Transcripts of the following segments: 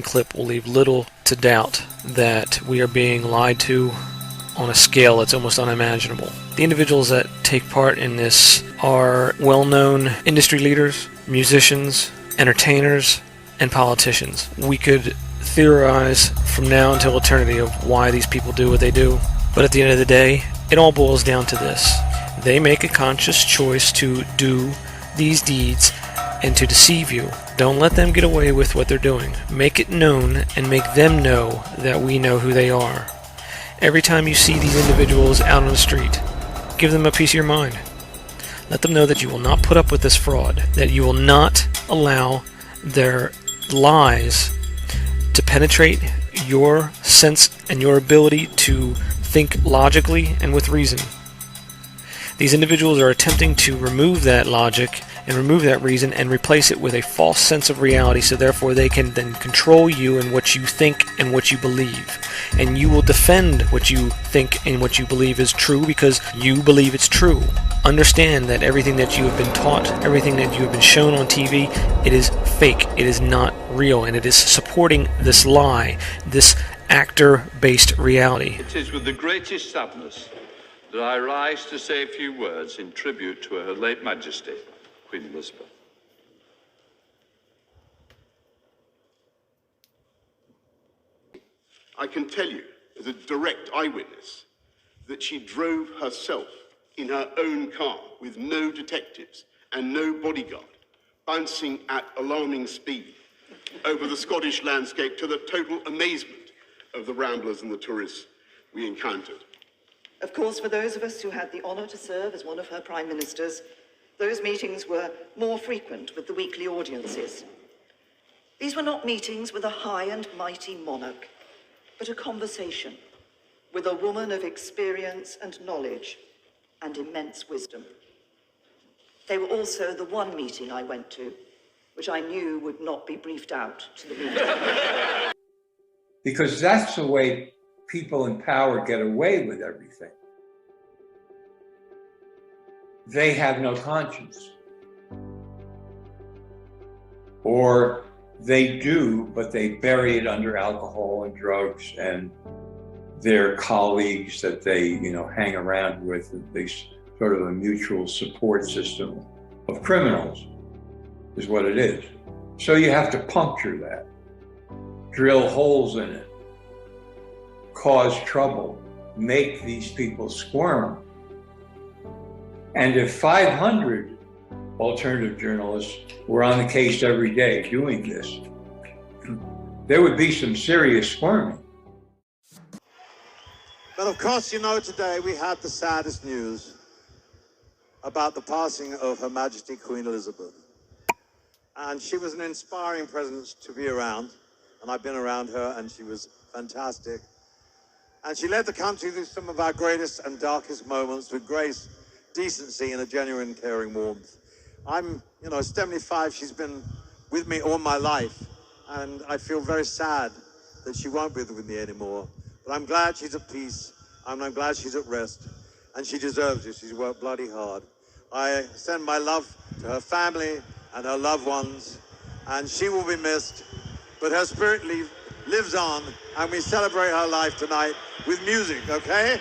clip will leave little to doubt that we are being lied to on a scale that's almost unimaginable. The individuals that take part in this are well-known industry leaders, musicians, entertainers, and politicians. We could theorize from now until eternity of why these people do what they do, but at the end of the day, it all boils down to this. They make a conscious choice to do these deeds and to deceive you. Don't let them get away with what they're doing. Make it known and make them know that we know who they are. Every time you see these individuals out on the street, give them a piece of your mind. Let them know that you will not put up with this fraud, that you will not allow their lies to penetrate your sense and your ability to think logically and with reason. These individuals are attempting to remove that logic and remove that reason and replace it with a false sense of reality, so therefore they can then control you and what you think and what you believe. And you will defend what you think and what you believe is true because you believe it's true. Understand that everything that you have been taught, everything that you have been shown on TV, it is fake, it is not real, and it is supporting this lie, this actor-based reality. It is with the greatest sadness that I rise to say a few words in tribute to Her late Majesty, Queen Elizabeth. I can tell you, as a direct eyewitness, that she drove herself in her own car with no detectives and no bodyguard, bouncing at alarming speed over the Scottish landscape to the total amazement of the ramblers and the tourists we encountered. Of course, for those of us who had the honour to serve as one of her prime ministers, those meetings were more frequent with the weekly audiences. These were not meetings with a high and mighty monarch, but a conversation with a woman of experience and knowledge and immense wisdom. They were also the one meeting I went to, which I knew would not be briefed out to the media. Because that's the way people in power get away with everything. They have no conscience. Or they do, but they bury it under alcohol and drugs and their colleagues that they, hang around with. They sort of a mutual support system of criminals is what it is. So you have to puncture that, drill holes in it, cause trouble, make these people squirm. And if 500 alternative journalists were on the case every day doing this, there would be some serious squirming. But of course, today we had the saddest news about the passing of Her Majesty Queen Elizabeth. And she was an inspiring presence to be around. And I've been around her, and she was fantastic. And she led the country through some of our greatest and darkest moments with grace, decency, and a genuine caring warmth. I'm, 75, she's been with me all my life, and I feel very sad that she won't be with me anymore. But I'm glad she's at peace, and I'm glad she's at rest, and she deserves it. She's worked bloody hard. I send my love to her family and her loved ones, and she will be missed, but her spirit lives on, and we celebrate her life tonight with music, okay?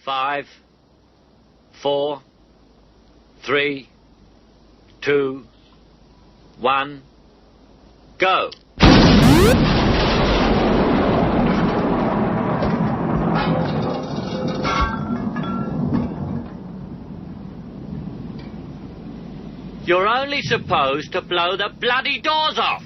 Five, 4, 3, 2, 1, Go. You're only supposed to blow the bloody doors off.